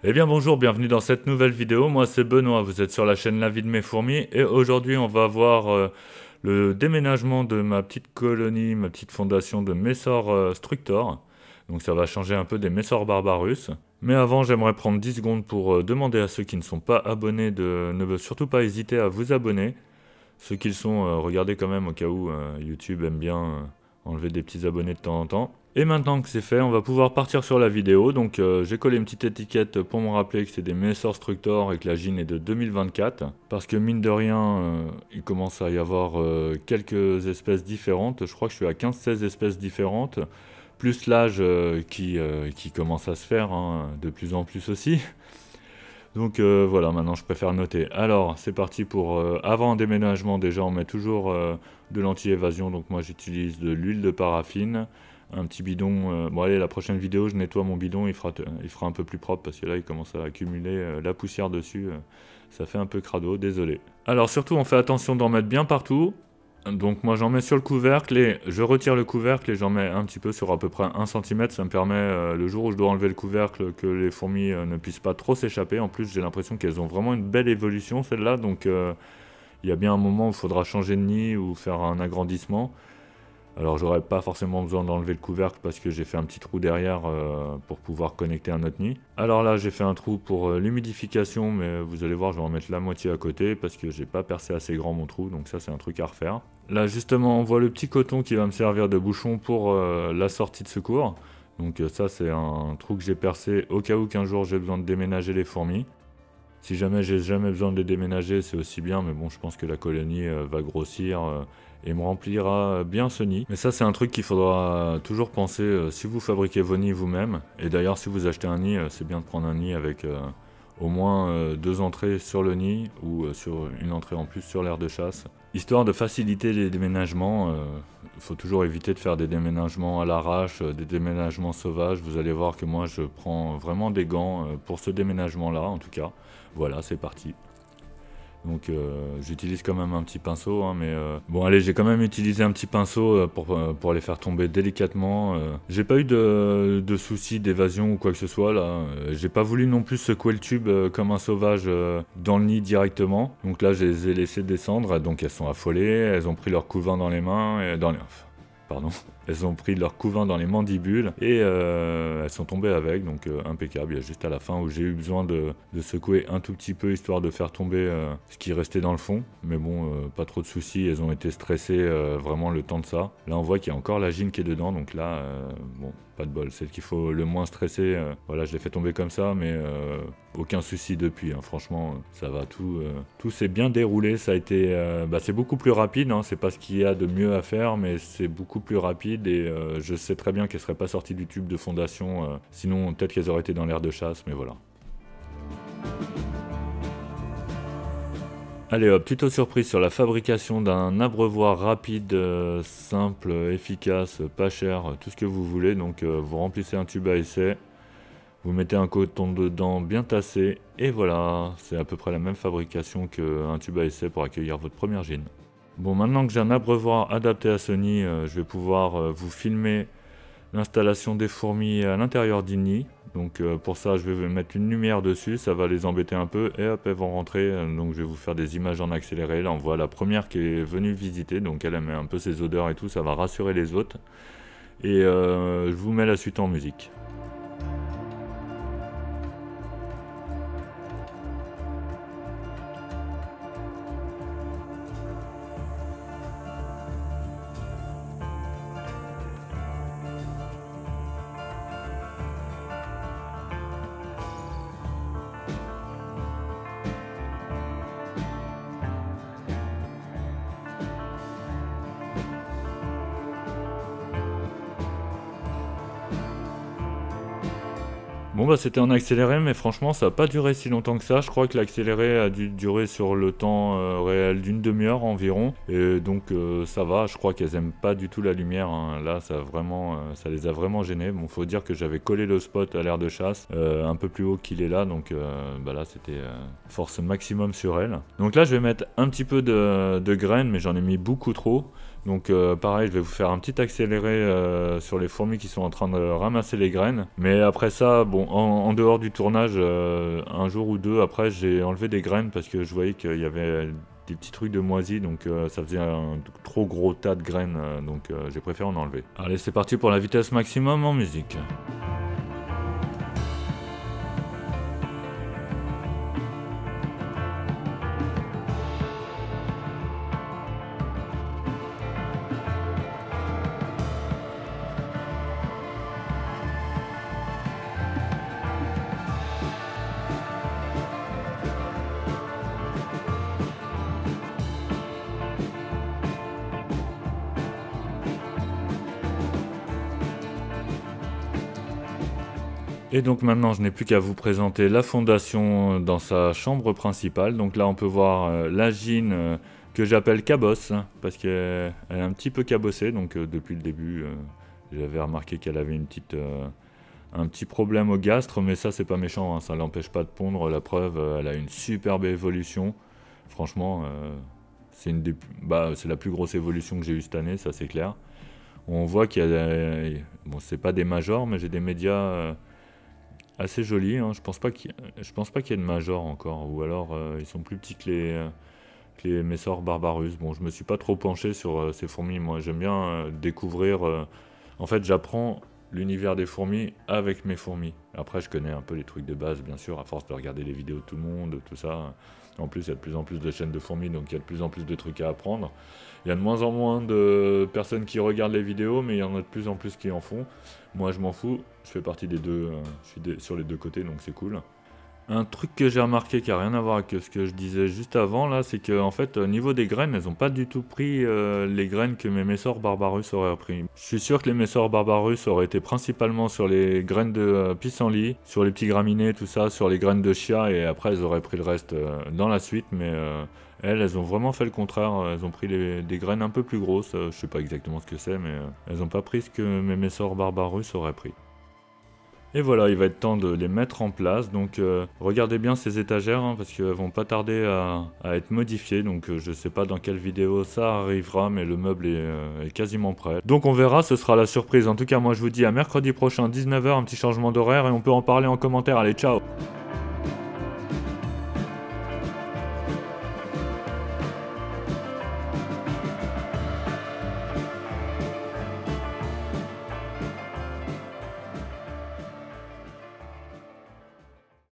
Eh bien bonjour, bienvenue dans cette nouvelle vidéo, moi c'est Benoît, vous êtes sur la chaîne La Vie de mes fourmis et aujourd'hui on va voir le déménagement de ma petite colonie, ma petite fondation de Messor Structor. Donc ça va changer un peu des Messor Barbarus. Mais avant j'aimerais prendre 10 secondes pour demander à ceux qui ne sont pas abonnés de ne surtout pas hésiter à vous abonner. Ceux qui le sont, regardez quand même au cas où YouTube aime bien enlever des petits abonnés de temps en temps. Et maintenant que c'est fait, on va pouvoir partir sur la vidéo. Donc j'ai collé une petite étiquette pour me rappeler que c'est des Messor Structor et que la gine est de 2024. Parce que mine de rien, il commence à y avoir quelques espèces différentes. Je crois que je suis à 15-16 espèces différentes. Plus l'âge qui commence à se faire, hein, de plus en plus aussi. Donc voilà, maintenant je préfère noter. Alors c'est parti pour... avant un déménagement déjà, on met toujours de l'anti-évasion. Donc moi j'utilise de l'huile de paraffine. Un petit bidon, bon allez, la prochaine vidéo je nettoie mon bidon, il fera un peu plus propre parce que là il commence à accumuler la poussière dessus, ça fait un peu crado, désolé. Alors surtout on fait attention d'en mettre bien partout, donc moi j'en mets sur le couvercle et je retire le couvercle et j'en mets un petit peu sur à peu près 1 cm, ça me permet le jour où je dois enlever le couvercle que les fourmis ne puissent pas trop s'échapper. En plus j'ai l'impression qu'elles ont vraiment une belle évolution celle-là, donc il y a bien un moment où il faudra changer de nid ou faire un agrandissement. Alors j'aurais pas forcément besoin d'enlever le couvercle parce que j'ai fait un petit trou derrière pour pouvoir connecter un autre nid. Alors là j'ai fait un trou pour l'humidification, mais vous allez voir je vais en mettre la moitié à côté parce que j'ai pas percé assez grand mon trou, donc ça c'est un truc à refaire. Là justement on voit le petit coton qui va me servir de bouchon pour la sortie de secours. Donc ça c'est un trou que j'ai percé au cas où qu'un jour j'ai besoin de déménager les fourmis. Si jamais j'ai jamais besoin de les déménager, c'est aussi bien, mais bon, je pense que la colonie va grossir et me remplira bien ce nid. Mais ça, c'est un truc qu'il faudra toujours penser si vous fabriquez vos nids vous-même. Et d'ailleurs, si vous achetez un nid, c'est bien de prendre un nid avec au moins 2 entrées sur le nid ou sur une entrée en plus sur l'aire de chasse. Histoire de faciliter les déménagements, il faut toujours éviter de faire des déménagements à l'arrache, des déménagements sauvages. Vous allez voir que moi, je prends vraiment des gants pour ce déménagement-là, en tout cas. Voilà, c'est parti. Donc j'utilise quand même un petit pinceau, hein, mais bon allez, j'ai quand même utilisé un petit pinceau pour les faire tomber délicatement. J'ai pas eu de soucis d'évasion ou quoi que ce soit là. J'ai pas voulu non plus secouer le tube comme un sauvage dans le nid directement. Donc là, je les ai laissées descendre, donc elles sont affolées, elles ont pris leur couvain dans les mains, et pardon, elles ont pris leur couvain dans les mandibules et elles sont tombées avec, donc impeccable. Il y a juste à la fin où j'ai eu besoin de secouer un tout petit peu histoire de faire tomber ce qui restait dans le fond. Mais bon, pas trop de soucis, elles ont été stressées vraiment le temps de ça. Là on voit qu'il y a encore la gine qui est dedans, donc là, bon, pas de bol, celle qu'il faut le moins stresser. Voilà, je l'ai fait tomber comme ça, mais aucun souci depuis, hein. Franchement, ça va, tout s'est bien déroulé. Ça a été, c'est beaucoup plus rapide, hein. C'est pas ce qu'il y a de mieux à faire, mais c'est beaucoup plus rapide et je sais très bien qu'elles seraient pas sorties du tube de fondation, sinon peut-être qu'elles auraient été dans l'aire de chasse, mais voilà. Allez hop, tuto surprise sur la fabrication d'un abreuvoir rapide, simple, efficace, pas cher, tout ce que vous voulez. Donc vous remplissez un tube à essai, vous mettez un coton dedans bien tassé, et voilà, c'est à peu près la même fabrication qu'un tube à essai pour accueillir votre première gine. Bon, maintenant que j'ai un abreuvoir adapté à ce nid, je vais pouvoir vous filmer l'installation des fourmis à l'intérieur du nid. Donc pour ça, je vais mettre une lumière dessus, ça va les embêter un peu et hop, elles vont rentrer. Donc je vais vous faire des images en accéléré. Là, on voit la première qui est venue visiter, donc elle met un peu ses odeurs et tout, ça va rassurer les autres. Et je vous mets la suite en musique. Bon bah c'était en accéléré, mais franchement ça n'a pas duré si longtemps que ça. Je crois que l'accéléré a dû durer sur le temps réel d'une demi-heure environ. Et donc ça va, je crois qu'elles aiment pas du tout la lumière, hein. Là ça, ça les a vraiment gênées. Bon, faut dire que j'avais collé le spot à l'aire de chasse un peu plus haut qu'il est là. Donc là c'était force maximum sur elle. Donc là je vais mettre un petit peu de graines, mais j'en ai mis beaucoup trop. Donc pareil, je vais vous faire un petit accéléré sur les fourmis qui sont en train de ramasser les graines. Mais après ça, bon, en dehors du tournage, un jour ou deux après, j'ai enlevé des graines parce que je voyais qu'il y avait des petits trucs de moisis, donc ça faisait un trop gros tas de graines, donc j'ai préféré en enlever. Allez, c'est parti pour la vitesse maximum en musique. Et donc maintenant, je n'ai plus qu'à vous présenter la fondation dans sa chambre principale. Donc là, on peut voir la Gine que j'appelle Cabosse, hein, parce qu'elle est un petit peu cabossée. Donc depuis le début, j'avais remarqué qu'elle avait un petit problème au gastre, mais ça, c'est pas méchant, hein, ça l'empêche pas de pondre. La preuve, elle a une superbe évolution. Franchement, c'est la plus grosse évolution que j'ai eue cette année, ça c'est clair. On voit qu'il y a... Bon, c'est pas des majors, mais j'ai des médias... assez joli, hein. Je pense pas qu'il y ait de major encore, ou alors ils sont plus petits que les Messor Barbarus. Bon, je me suis pas trop penché sur ces fourmis, moi j'aime bien découvrir, en fait j'apprends l'univers des fourmis avec mes fourmis. Après je connais un peu les trucs de base bien sûr, à force de regarder les vidéos de tout le monde, tout ça. En plus il y a de plus en plus de chaînes de fourmis, donc il y a de plus en plus de trucs à apprendre. Il y a de moins en moins de personnes qui regardent les vidéos, mais il y en a de plus en plus qui en font. Moi je m'en fous, je fais partie des deux, je suis sur les deux côtés, donc c'est cool. Un truc que j'ai remarqué qui n'a rien à voir avec ce que je disais juste avant, là, c'est qu'en fait, au niveau des graines, elles n'ont pas du tout pris les graines que mes Messor Barbarus auraient pris. Je suis sûr que les Messor Barbarus auraient été principalement sur les graines de pissenlit, sur les petits graminées, tout ça, sur les graines de chia, et après elles auraient pris le reste dans la suite, mais elles ont vraiment fait le contraire. Elles ont pris des graines un peu plus grosses, je sais pas exactement ce que c'est, mais elles n'ont pas pris ce que mes Messor Barbarus auraient pris. Et voilà, il va être temps de les mettre en place, donc regardez bien ces étagères, hein, parce qu'elles vont pas tarder à être modifiées, donc je sais pas dans quelle vidéo ça arrivera, mais le meuble est quasiment prêt. Donc on verra, ce sera la surprise. En tout cas, moi je vous dis à mercredi prochain, 19 h, un petit changement d'horaire, et on peut en parler en commentaire. Allez, ciao!